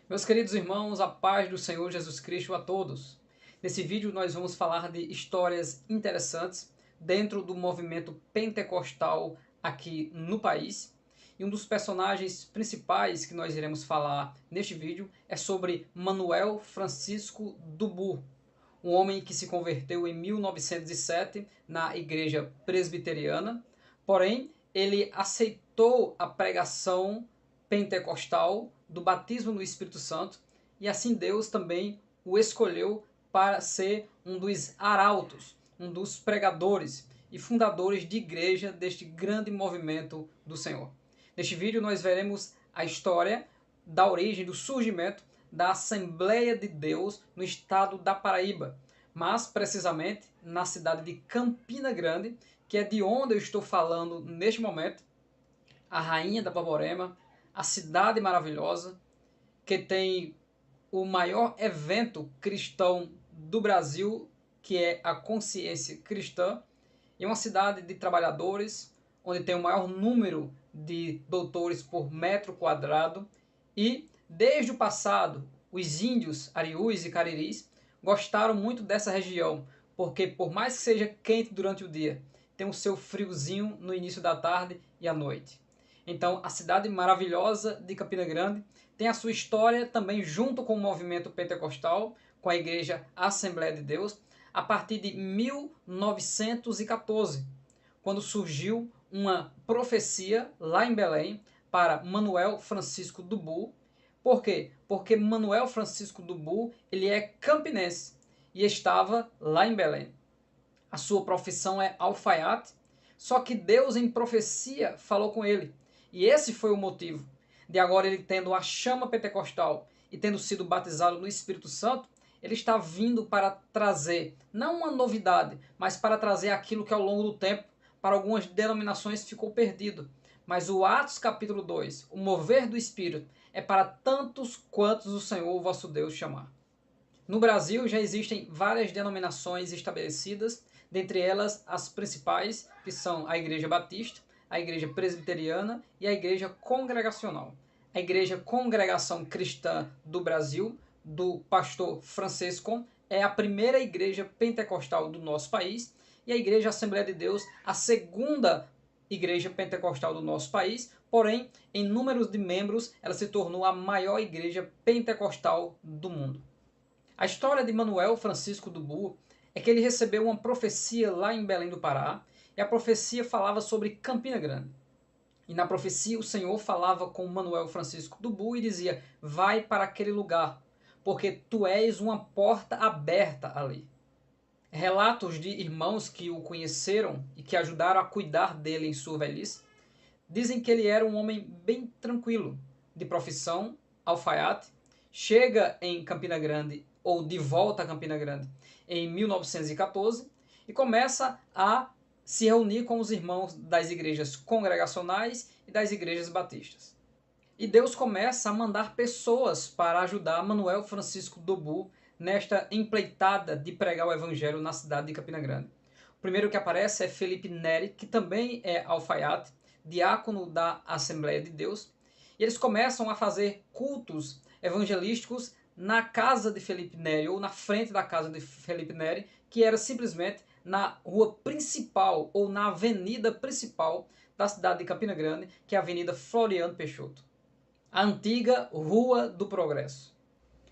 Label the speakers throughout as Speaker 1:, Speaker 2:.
Speaker 1: Meus queridos irmãos, a paz do Senhor Jesus Cristo a todos. Nesse vídeo nós vamos falar de histórias interessantes dentro do movimento pentecostal aqui no país. E um dos personagens principais que nós iremos falar neste vídeo é sobre Manuel Francisco Dubu, um homem que se converteu em 1907 na igreja presbiteriana, porém ele aceitou a pregação pentecostal do batismo no Espírito Santo e assim Deus também o escolheu para ser um dos arautos, um dos pregadores e fundadores de igreja deste grande movimento do Senhor. Neste vídeo nós veremos a história da origem, do surgimento da Assembleia de Deus no estado da Paraíba, mas precisamente na cidade de Campina Grande, que é de onde eu estou falando neste momento, a Rainha da Borborema, a cidade maravilhosa, que tem o maior evento cristão do Brasil, que é a Consciência Cristã, e uma cidade de trabalhadores, onde tem o maior número de doutores por metro quadrado, e desde o passado, os índios ariús e cariris gostaram muito dessa região, porque por mais que seja quente durante o dia, tem o seu friozinho no início da tarde e à noite. Então, a cidade maravilhosa de Campina Grande tem a sua história também junto com o movimento pentecostal, com a igreja Assembleia de Deus, a partir de 1914, quando surgiu uma profecia lá em Belém para Manuel Francisco Dubu. Por quê? Porque Manuel Francisco Dubu, ele é campinense e estava lá em Belém. A sua profissão é alfaiate, só que Deus em profecia falou com ele. E esse foi o motivo de agora ele tendo a chama pentecostal e tendo sido batizado no Espírito Santo, ele está vindo para trazer, não uma novidade, mas para trazer aquilo que ao longo do tempo, para algumas denominações ficou perdido. Mas o Atos capítulo 2, o mover do Espírito, é para tantos quantos o Senhor vosso Deus chamar. No Brasil já existem várias denominações estabelecidas, dentre elas as principais, que são a Igreja Batista, a Igreja Presbiteriana e a Igreja Congregacional. A Igreja Congregação Cristã do Brasil, do pastor Francisco, é a primeira igreja pentecostal do nosso país, e a Igreja Assembleia de Deus, a segunda igreja pentecostal do nosso país, porém, em números de membros, ela se tornou a maior igreja pentecostal do mundo. A história de Manuel Francisco Dubu é que ele recebeu uma profecia lá em Belém do Pará, e a profecia falava sobre Campina Grande. E na profecia o Senhor falava com Manuel Francisco Dubu e dizia: vai para aquele lugar, porque tu és uma porta aberta ali. Relatos de irmãos que o conheceram e que ajudaram a cuidar dele em sua velhice dizem que ele era um homem bem tranquilo, de profissão, alfaiate, chega em Campina Grande, ou de volta a Campina Grande, em 1914, e começa a se reunir com os irmãos das igrejas congregacionais e das igrejas batistas. E Deus começa a mandar pessoas para ajudar Manuel Francisco Dubu nesta empreitada de pregar o evangelho na cidade de Campina Grande. O primeiro que aparece é Felipe Neri, que também é alfaiate, diácono da Assembleia de Deus, e eles começam a fazer cultos evangelísticos na casa de Felipe Neri, ou na frente da casa de Felipe Neri, que era simplesmente na rua principal, ou na avenida principal da cidade de Campina Grande, que é a Avenida Floriano Peixoto. A antiga Rua do Progresso.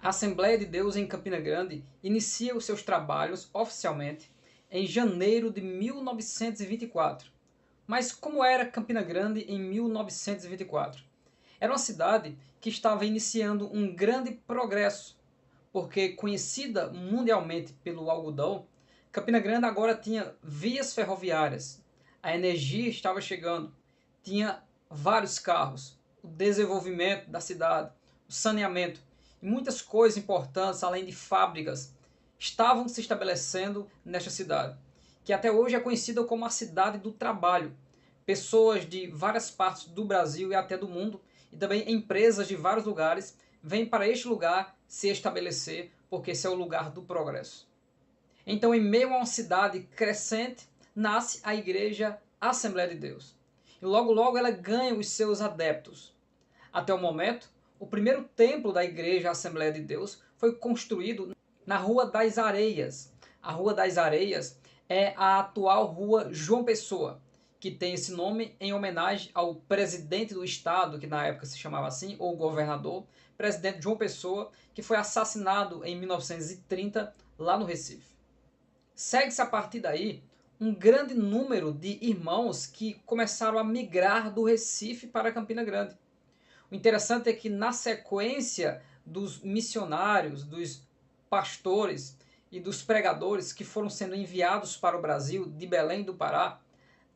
Speaker 1: A Assembleia de Deus em Campina Grande inicia os seus trabalhos oficialmente em janeiro de 1924. Mas como era Campina Grande em 1924? Era uma cidade que estava iniciando um grande progresso, porque conhecida mundialmente pelo algodão, Campina Grande agora tinha vias ferroviárias, a energia estava chegando, tinha vários carros, o desenvolvimento da cidade, o saneamento e muitas coisas importantes, além de fábricas, estavam se estabelecendo nesta cidade, que até hoje é conhecida como a cidade do trabalho. Pessoas de várias partes do Brasil e até do mundo, e também empresas de vários lugares, vêm para este lugar se estabelecer, porque esse é o lugar do progresso. Então, em meio a uma cidade crescente, nasce a Igreja Assembleia de Deus. E logo logo ela ganha os seus adeptos. Até o momento, O primeiro templo da Igreja Assembleia de Deus foi construído na Rua das Areias. A Rua das Areias é a atual Rua João Pessoa, que tem esse nome em homenagem ao presidente do estado, que na época se chamava assim, ou governador, presidente João Pessoa, que foi assassinado em 1930 lá no Recife. Segue-se a partir daí um grande número de irmãos que começaram a migrar do Recife para Campina Grande. O interessante é que na sequência dos missionários, dos pastores e dos pregadores que foram sendo enviados para o Brasil de Belém do Pará,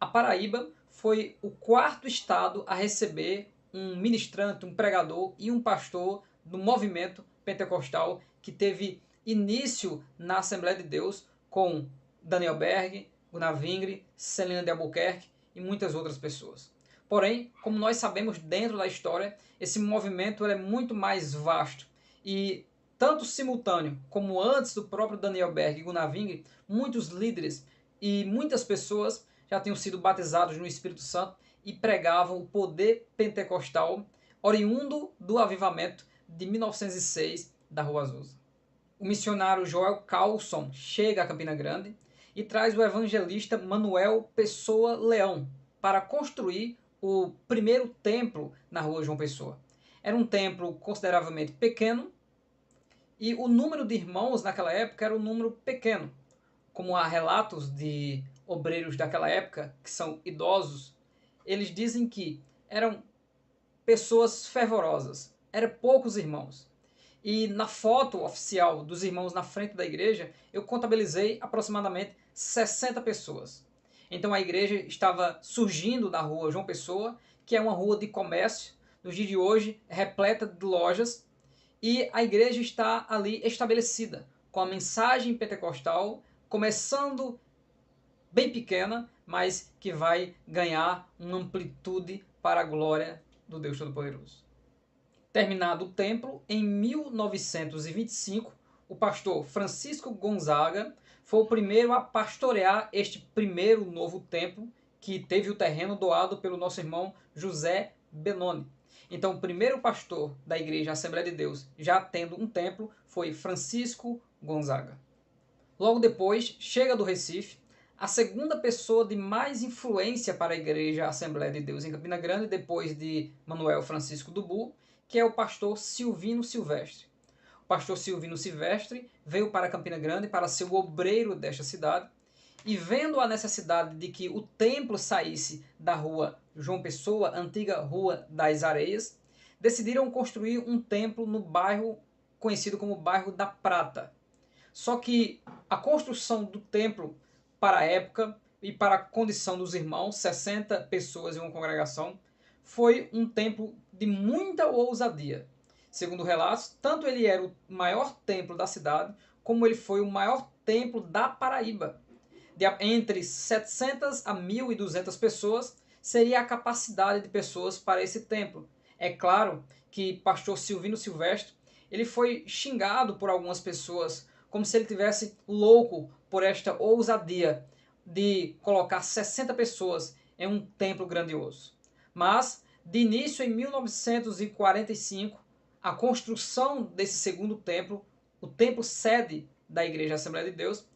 Speaker 1: a Paraíba foi o quarto estado a receber um ministrante, um pregador e um pastor do movimento pentecostal que teve início na Assembleia de Deus com Daniel Berg, Gunnar Vingre, Celina de Albuquerque e muitas outras pessoas. Porém, como nós sabemos dentro da história, esse movimento é muito mais vasto e tanto simultâneo como antes do próprio Daniel Berg e Gunnar Vingre, muitos líderes e muitas pessoas já tinham sido batizados no Espírito Santo e pregavam o poder pentecostal oriundo do avivamento de 1906 da Rua Azusa. O missionário Joel Carlson chega a Campina Grande e traz o evangelista Manuel Pessoa Leão para construir o primeiro templo na Rua João Pessoa. Era um templo consideravelmente pequeno e o número de irmãos naquela época era um número pequeno. Como há relatos de obreiros daquela época, que são idosos, eles dizem que eram pessoas fervorosas, eram poucos irmãos. E na foto oficial dos irmãos na frente da igreja, eu contabilizei aproximadamente 60 pessoas. Então a igreja estava surgindo na rua João Pessoa, que é uma rua de comércio, nos dias de hoje repleta de lojas, e a igreja está ali estabelecida, com a mensagem pentecostal, começando bem pequena, mas que vai ganhar uma amplitude para a glória do Deus Todo-Poderoso. Terminado o templo, em 1925, o pastor Francisco Gonzaga foi o primeiro a pastorear este primeiro novo templo, que teve o terreno doado pelo nosso irmão José Benoni. Então, o primeiro pastor da Igreja Assembleia de Deus, já tendo um templo, foi Francisco Gonzaga. Logo depois, chega do Recife a segunda pessoa de mais influência para a Igreja Assembleia de Deus em Campina Grande, depois de Manuel Francisco Dubu, que é o pastor Silvino Silvestre. O pastor Silvino Silvestre veio para Campina Grande para ser o obreiro desta cidade e, vendo a necessidade de que o templo saísse da rua João Pessoa, antiga Rua das Areias, decidiram construir um templo no bairro conhecido como Bairro da Prata. Só que a construção do templo para a época e para a condição dos irmãos, 60 pessoas em uma congregação, foi um templo de muita ousadia. Segundo relatos, tanto ele era o maior templo da cidade, como ele foi o maior templo da Paraíba. Entre 700 a 1.200 pessoas seria a capacidade de pessoas para esse templo. É claro que pastor Silvino Silvestre ele foi xingado por algumas pessoas como se ele tivesse louco por esta ousadia de colocar 60 pessoas em um templo grandioso. Mas, de início em 1945, a construção desse segundo templo, o templo sede da Igreja Assembleia de Deus,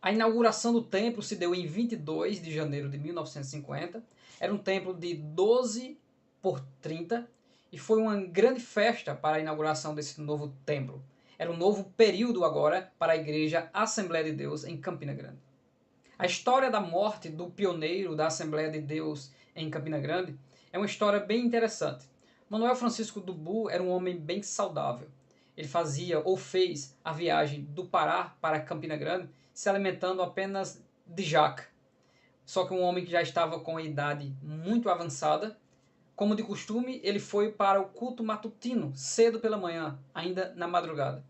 Speaker 1: a inauguração do templo se deu em 22 de janeiro de 1950. Era um templo de 12 por 30 e foi uma grande festa para a inauguração desse novo templo. Era um novo período agora para a Igreja Assembleia de Deus em Campina Grande. A história da morte do pioneiro da Assembleia de Deus em Campina Grande é uma história bem interessante. Manuel Francisco Dubu era um homem bem saudável. Ele fazia ou fez a viagem do Pará para Campina Grande se alimentando apenas de jaca. Só que um homem que já estava com a idade muito avançada, como de costume, ele foi para o culto matutino, cedo pela manhã, ainda na madrugada.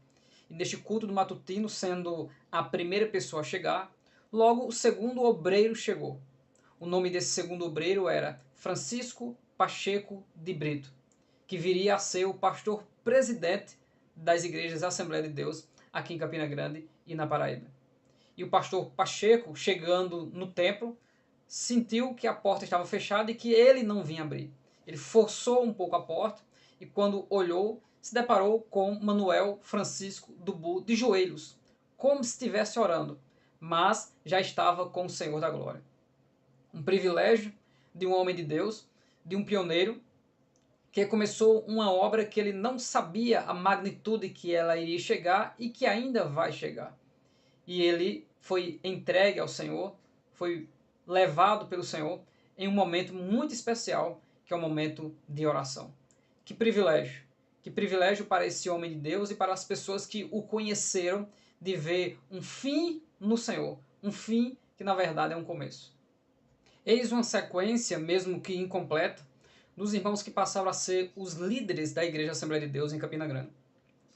Speaker 1: E neste culto do matutino, sendo a primeira pessoa a chegar, logo o segundo obreiro chegou. O nome desse segundo obreiro era Francisco Pacheco de Brito, que viria a ser o pastor presidente das igrejas Assembleia de Deus aqui em Campina Grande e na Paraíba. E o pastor Pacheco, chegando no templo, sentiu que a porta estava fechada e que ele não vinha abrir. Ele forçou um pouco a porta e quando olhou, se deparou com Manuel Francisco Dubu de joelhos, como se estivesse orando, mas já estava com o Senhor da Glória. Um privilégio de um homem de Deus, de um pioneiro, que começou uma obra que ele não sabia a magnitude que ela iria chegar e que ainda vai chegar. E ele foi entregue ao Senhor, foi levado pelo Senhor em um momento muito especial, que é o momento de oração. Que privilégio! Que privilégio para esse homem de Deus e para as pessoas que o conheceram, de ver um fim no Senhor, um fim que na verdade é um começo. Eis uma sequência, mesmo que incompleta, dos irmãos que passaram a ser os líderes da Igreja Assembleia de Deus em Campina Grande.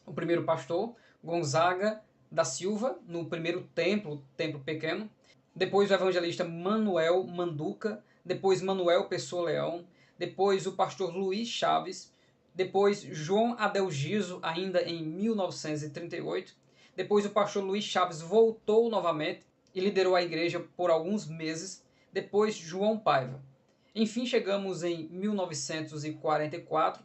Speaker 1: O primeiro pastor, Gonzaga da Silva, no primeiro templo pequeno. Depois o evangelista Manuel Manduca. Depois Manuel Pessoa Leão. Depois o pastor Luiz Chaves. Depois João Adelgiso, ainda em 1938. Depois o pastor Luiz Chaves voltou novamente e liderou a igreja por alguns meses. Depois João Paiva. Enfim, chegamos em 1944,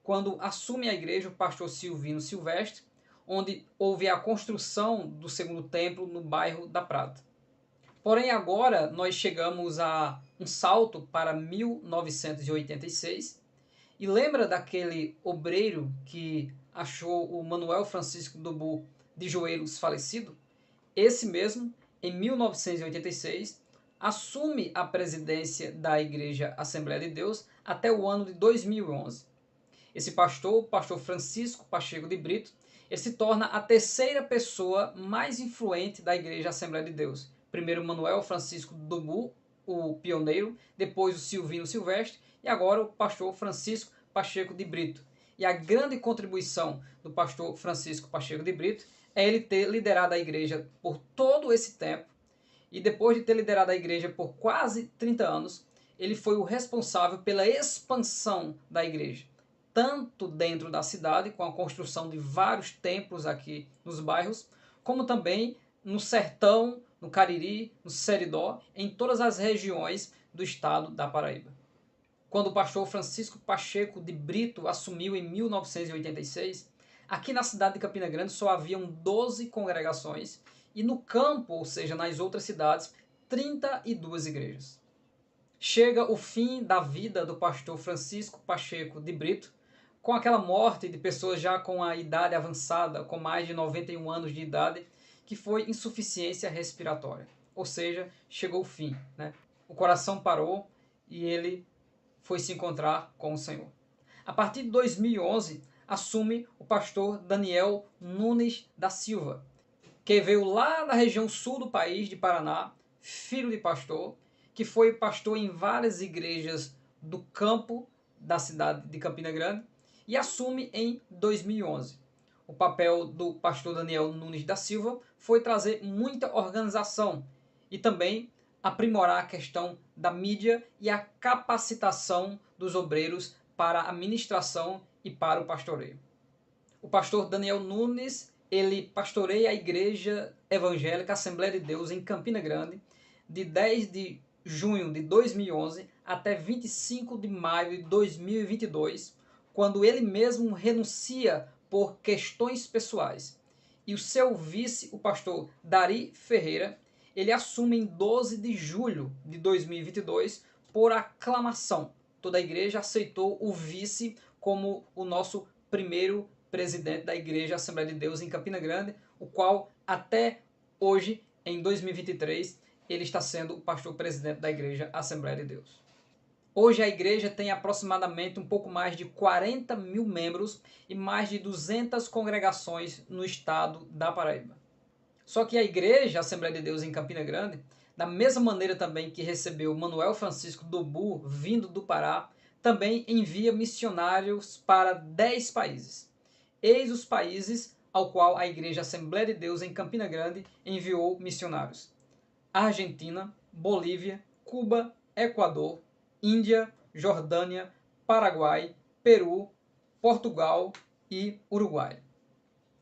Speaker 1: quando assume a igreja o pastor Silvino Silvestre, onde houve a construção do segundo templo no bairro da Prata. Porém, agora nós chegamos a um salto para 1986, e lembra daquele obreiro que achou o Manuel Francisco Dubu de joelhos falecido? Esse mesmo, em 1986, assume a presidência da Igreja Assembleia de Deus até o ano de 2011. Esse pastor, o pastor Francisco Pacheco de Brito, ele se torna a terceira pessoa mais influente da Igreja Assembleia de Deus. Primeiro Manuel Francisco Dubu, o pioneiro, depois o Silvino Silvestre e agora o pastor Francisco Pacheco de Brito. E a grande contribuição do pastor Francisco Pacheco de Brito é ele ter liderado a igreja por todo esse tempo, e depois de ter liderado a igreja por quase 30 anos, ele foi o responsável pela expansão da igreja, tanto dentro da cidade, com a construção de vários templos aqui nos bairros, como também no sertão, no Cariri, no Seridó, em todas as regiões do estado da Paraíba. Quando o pastor Francisco Pacheco de Brito assumiu em 1986, aqui na cidade de Campina Grande só haviam 12 congregações e no campo, ou seja, nas outras cidades, 32 igrejas. Chega o fim da vida do pastor Francisco Pacheco de Brito, com aquela morte de pessoas já com a idade avançada, com mais de 91 anos de idade, que foi insuficiência respiratória. Ou seja, chegou o fim, né? O coração parou e ele foi se encontrar com o Senhor. A partir de 2011, assume o pastor Daniel Nunes da Silva, que veio lá da região sul do país, de Paraná, filho de pastor, que foi pastor em várias igrejas do campo da cidade de Campina Grande, e assume em 2011. O papel do pastor Daniel Nunes da Silva foi trazer muita organização e também aprimorar a questão da mídia e a capacitação dos obreiros para a ministração e para o pastoreio. O pastor Daniel Nunes, ele pastoreia a Igreja Evangélica Assembleia de Deus em Campina Grande, de 10 de junho de 2011 até 25 de maio de 2022, quando ele mesmo renuncia por questões pessoais. E o seu vice, o pastor Dari Ferreira, ele assume em 12 de julho de 2022 por aclamação. Toda a igreja aceitou o vice como o nosso primeiro presidente da Igreja Assembleia de Deus em Campina Grande, o qual até hoje, em 2023, ele está sendo o pastor presidente da Igreja Assembleia de Deus. Hoje a igreja tem aproximadamente um pouco mais de 40 mil membros e mais de 200 congregações no estado da Paraíba. Só que a Igreja Assembleia de Deus em Campina Grande, da mesma maneira também que recebeu Manuel Francisco Dubu, vindo do Pará, também envia missionários para 10 países. Eis os países ao qual a Igreja Assembleia de Deus em Campina Grande enviou missionários: Argentina, Bolívia, Cuba, Equador, Índia, Jordânia, Paraguai, Peru, Portugal e Uruguai.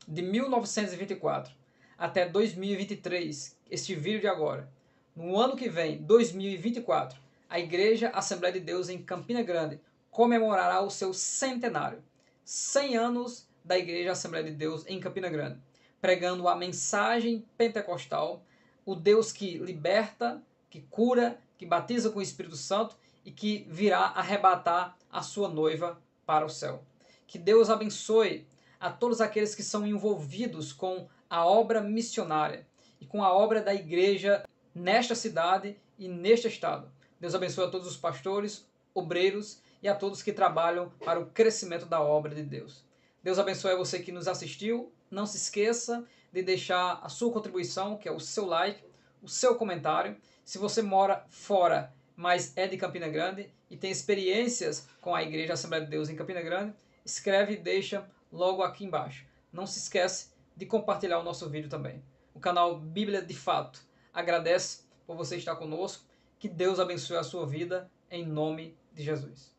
Speaker 1: De 1924 até 2023, este vídeo de agora, no ano que vem, 2024, a Igreja Assembleia de Deus em Campina Grande comemorará o seu centenário. 100 anos da Igreja Assembleia de Deus em Campina Grande, pregando a mensagem pentecostal, o Deus que liberta, que cura, que batiza com o Espírito Santo e que virá arrebatar a sua noiva para o céu. Que Deus abençoe a todos aqueles que são envolvidos com a obra missionária e com a obra da igreja nesta cidade e neste estado. Deus abençoe a todos os pastores, obreiros e a todos que trabalham para o crescimento da obra de Deus. Deus abençoe a você que nos assistiu. Não se esqueça de deixar a sua contribuição, que é o seu like, o seu comentário. Se você mora fora, mas é de Campina Grande e tem experiências com a Igreja Assembleia de Deus em Campina Grande, escreve e deixa logo aqui embaixo. Não se esquece de compartilhar o nosso vídeo também. O canal Bíblia de Fato agradece por você estar conosco. Que Deus abençoe a sua vida em nome de Jesus.